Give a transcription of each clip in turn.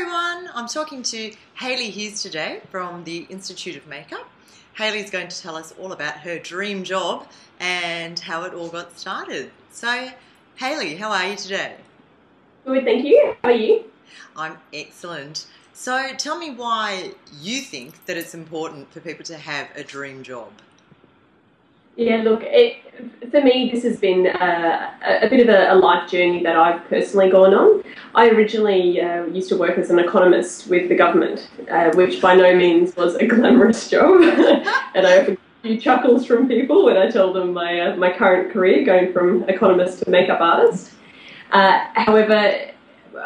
everyone, I'm talking to Hayley Hughes today from the Institute of Makeup. Hayley's going to tell us all about her dream job and how it all got started. So Hayley, how are you today? Good, thank you. How are you? I'm excellent. So tell me why you think that it's important for people to have a dream job. Yeah, look, for me, this has been a bit of a life journey that I've personally gone on. I originally used to work as an economist with the government, which by no means was a glamorous job. And I often get a few chuckles from people when I tell them my current career, going from economist to makeup artist. However,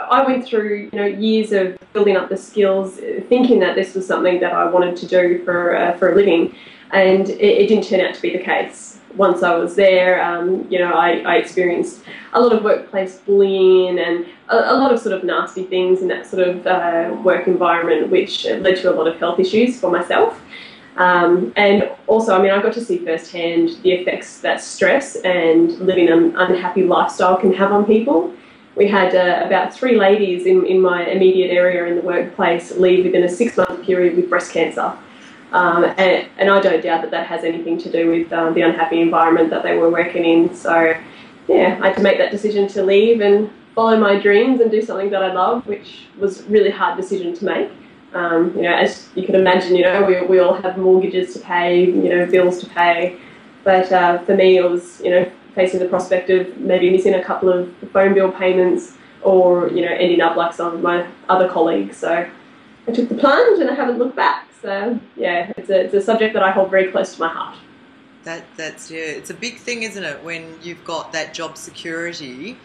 I went through years of building up the skills, thinking that this was something that I wanted to do for a living. And it didn't turn out to be the case. Once I was there, I experienced a lot of workplace bullying and a lot of sort of nasty things in that sort of work environment, which led to a lot of health issues for myself. And also, I got to see firsthand the effects that stress and living an unhappy lifestyle can have on people. We had about 3 ladies in my immediate area in the workplace leave within a 6-month period with breast cancer. And I don't doubt that has anything to do with the unhappy environment that they were working in. So, yeah, I had to make that decision to leave and follow my dreams and do something that I love, which was a really hard decision to make. As you can imagine, we all have mortgages to pay, bills to pay. But for me, it was, facing the prospect of maybe missing a couple of phone bill payments or, ending up like some of my other colleagues. So I took the plunge and I haven't looked back. So yeah, it's a subject that I hold very close to my heart. That's it's a big thing, isn't it? When you've got that job security,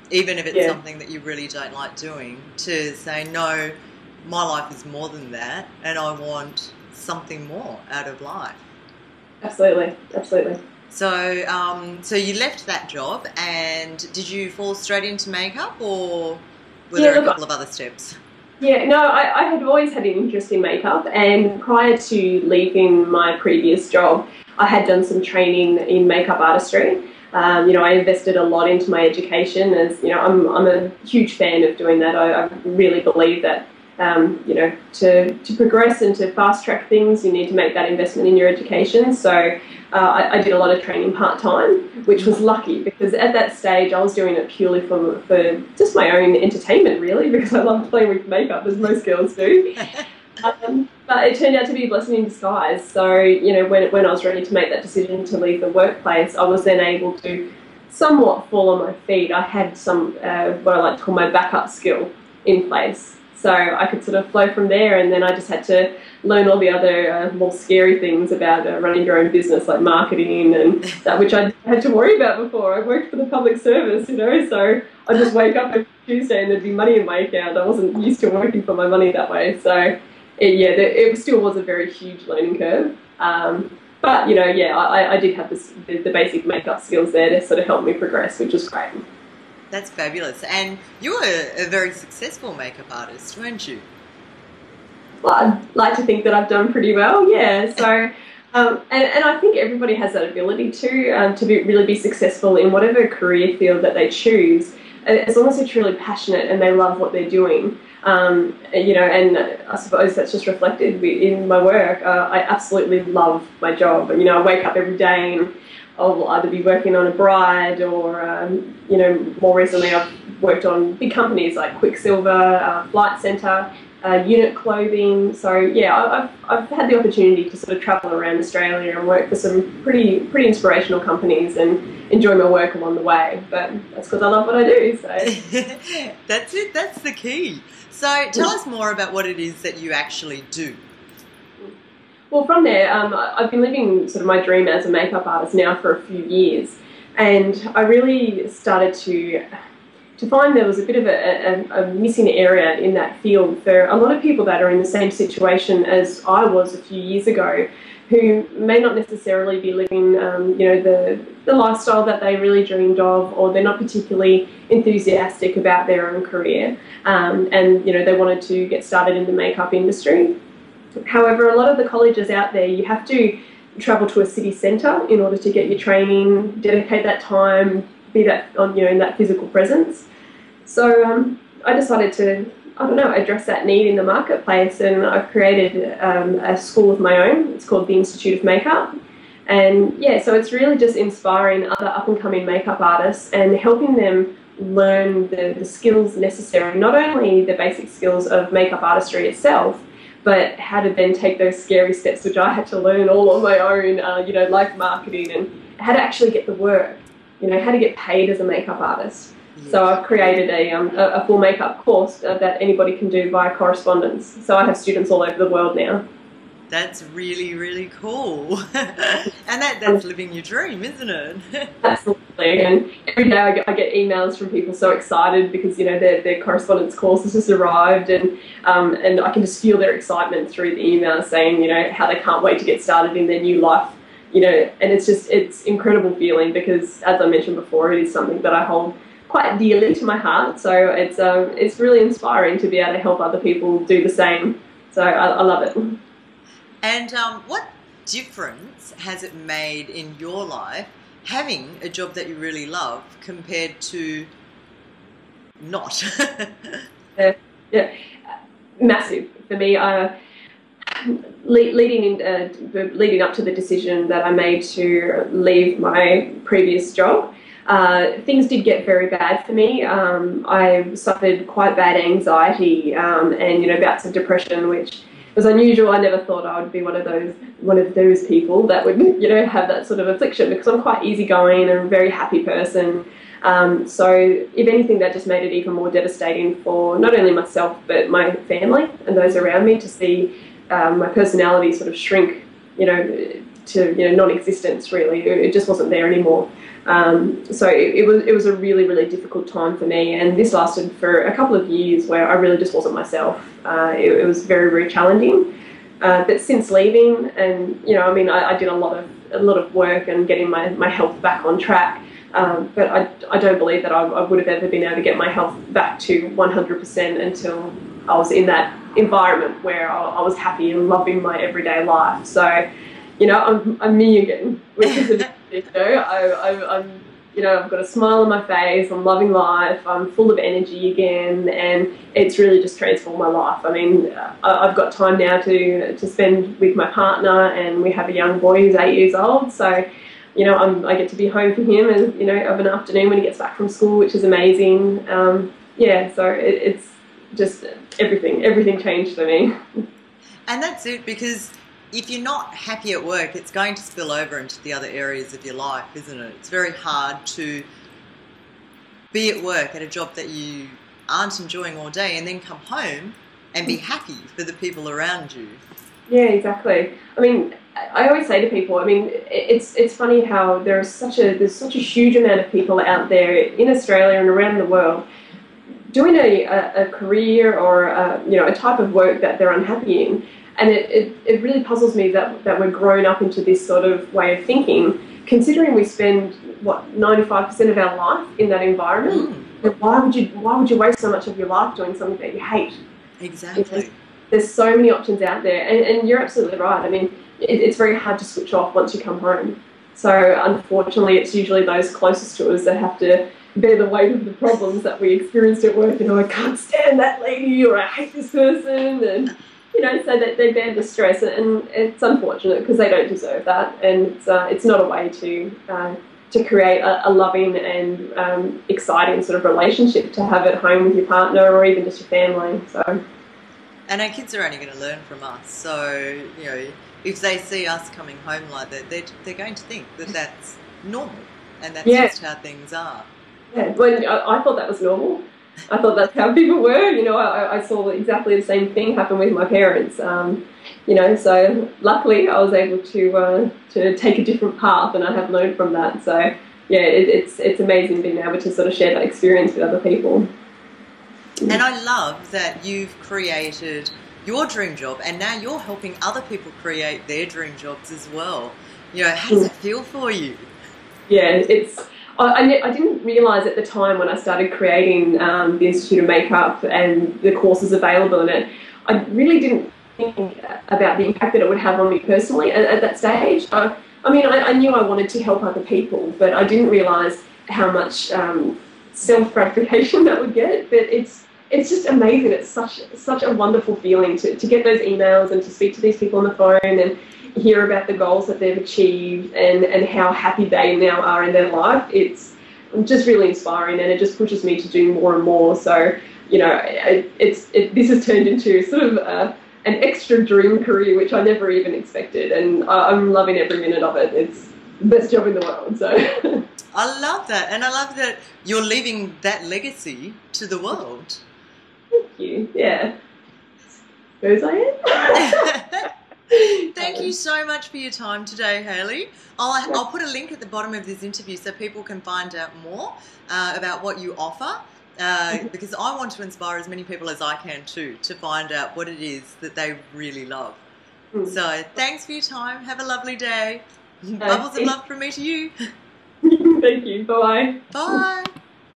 even if it's something that you really don't like doing, to say no, my life is more than that, and I want something more out of life. Absolutely, absolutely. So, so you left that job, and did you fall straight into makeup, or were there a couple of other steps? Yeah, no, I had always had an interest in makeup, and prior to leaving my previous job, I had done some training in makeup artistry. I invested a lot into my education, as I'm a huge fan of doing that. I really believe that to progress and to fast track things, you need to make that investment in your education. So I did a lot of training part-time, which was lucky because at that stage I was doing it purely for just my own entertainment, really, because I love playing with makeup, as most girls do. But it turned out to be a blessing in disguise. So, when I was ready to make that decision to leave the workplace, I was then able to somewhat fall on my feet. I had some, what I like to call my backup skill in place. So I could sort of flow from there, and then I just had to learn all the other more scary things about running your own business, like marketing and that, which I had to worry about before. I worked for the public service, so I'd just wake up every Tuesday and there'd be money in my account. I wasn't used to working for my money that way. So, it still was a very huge learning curve. But, I did have the basic makeup skills there to sort of help me progress, which was great. That's fabulous. And you were a very successful makeup artist, weren't you? Well, I'd like to think that I've done pretty well, yeah. So, and I think everybody has that ability to really be successful in whatever career field that they choose, as long as they're truly passionate and they love what they're doing. And I suppose that's just reflected in my work. I absolutely love my job. I wake up every day and I'll either be working on a bride or, more recently I've worked on big companies like Quicksilver, Flight Centre, Unit Clothing. So, yeah, I've had the opportunity to sort of travel around Australia and work for some pretty inspirational companies and enjoy my work along the way. But that's because I love what I do. So That's it. That's the key. So tell us more about what it is that you actually do. Well, from there, I've been living sort of my dream as a makeup artist now for a few years, and I really started to find there was a bit of a missing area in that field for a lot of people that are in the same situation as I was a few years ago, who may not necessarily be living, the lifestyle that they really dreamed of, or they're not particularly enthusiastic about their own career, and they wanted to get started in the makeup industry. However, a lot of the colleges out there, you have to travel to a city centre in order to get your training, dedicate that time, be that in that physical presence. So I decided to I don't know, address that need in the marketplace. And I've created a school of my own. It's called the Institute of Makeup. And yeah, so it's really just inspiring other up-and-coming makeup artists and helping them learn the skills necessary, not only the basic skills of makeup artistry itself, but how to then take those scary steps, which I had to learn all on my own, you know, like marketing and how to actually get the work, you know, how to get paid as a makeup artist. Yeah. So I've created a full makeup course that anybody can do via correspondence. So I have students all over the world now. That's really, really cool. And that's living your dream, isn't it? Absolutely. And every day I get emails from people so excited because, you know, their correspondence course has just arrived, and I can just feel their excitement through the emails saying, you know, how they can't wait to get started in their new life, you know, and it's incredible feeling because, as I mentioned before, it is something that I hold quite dearly to my heart. So it's really inspiring to be able to help other people do the same. So I love it. And what difference has it made in your life having a job that you really love compared to not? Yeah, massive for me. Leading up to the decision that I made to leave my previous job, things did get very bad for me. I suffered quite bad anxiety and, you know, bouts of depression, which was unusual. I never thought I would be one of those people that would, you know, have that sort of affliction, because I'm quite easygoing and a very happy person. So if anything, that just made it even more devastating for not only myself but my family and those around me, to see my personality sort of shrink, you know, to, you know, non-existence. Really, it just wasn't there anymore. So it was a really, really difficult time for me, and this lasted for a couple of years where I really just wasn't myself. It was very, very challenging. But since leaving, and, you know, I mean, I did a lot of work and getting my health back on track. But I don't believe that I would have ever been able to get my health back to 100% until I was in that environment where I was happy and loving my everyday life. So, you know, I'm me again, which is you know, I'm, you know, I've got a smile on my face, I'm loving life, I'm full of energy again, and it's really just transformed my life. I mean, I've got time now to spend with my partner, and we have a young boy who's 8 years old, so, you know, I get to be home for him, and, you know, of an afternoon when he gets back from school, which is amazing. Yeah, so it's just everything changed for me. And that's it, because if you're not happy at work, it's going to spill over into the other areas of your life, isn't it? It's very hard to be at work at a job that you aren't enjoying all day and then come home and be happy for the people around you. Yeah, exactly. I mean, I always say to people, I mean, it's funny how there's such a huge amount of people out there in Australia and around the world doing a career or you know, a type of work that they're unhappy in. And it really puzzles me that we're grown up into this sort of way of thinking, considering we spend, what, 95% of our life in that environment. Why would you waste so much of your life doing something that you hate? Exactly. There's so many options out there, and you're absolutely right. I mean, it's very hard to switch off once you come home. So unfortunately, it's usually those closest to us that have to bear the weight of the problems that we experienced at work. You know, I can't stand that lady, or I hate this person, and, you know, so that they bear the stress, and it's unfortunate because they don't deserve that, and it's not a way to create a loving and exciting sort of relationship to have at home with your partner or even just your family. So, and our kids are only going to learn from us. So, you know, if they see us coming home like that, they're going to think that that's normal, and that's just how things are. Yeah, when I thought that was normal. I thought that's how people were. You know, I saw exactly the same thing happen with my parents. You know, so luckily I was able to take a different path, and I have learned from that. So yeah, it's amazing being able to sort of share that experience with other people. And I love that you've created your dream job, and now you're helping other people create their dream jobs as well. You know, how does it feel for you? Yeah, I didn't realise at the time when I started creating the Institute of Makeup and the courses available in it, I really didn't think about the impact that it would have on me personally at that stage. I mean, I knew I wanted to help other people, but I didn't realise how much self-gratification that would get. But it's just amazing. It's such a wonderful feeling to get those emails and to speak to these people on the phone and hear about the goals that they've achieved and how happy they now are in their life. It's just really inspiring, and it just pushes me to do more and more. So, you know, this has turned into sort of an extra dream career, which I never even expected, and I'm loving every minute of it. It's the best job in the world. So I love that, and I love that you're leaving that legacy to the world. Thank you. Yeah. Suppose I am. Thank you so much for your time today, Hayley. I'll put a link at the bottom of this interview so people can find out more about what you offer, because I want to inspire as many people as I can too to find out what it is that they really love. So thanks for your time. Have a lovely day. Bubbles of love from me to you. Thank you. Bye. Bye.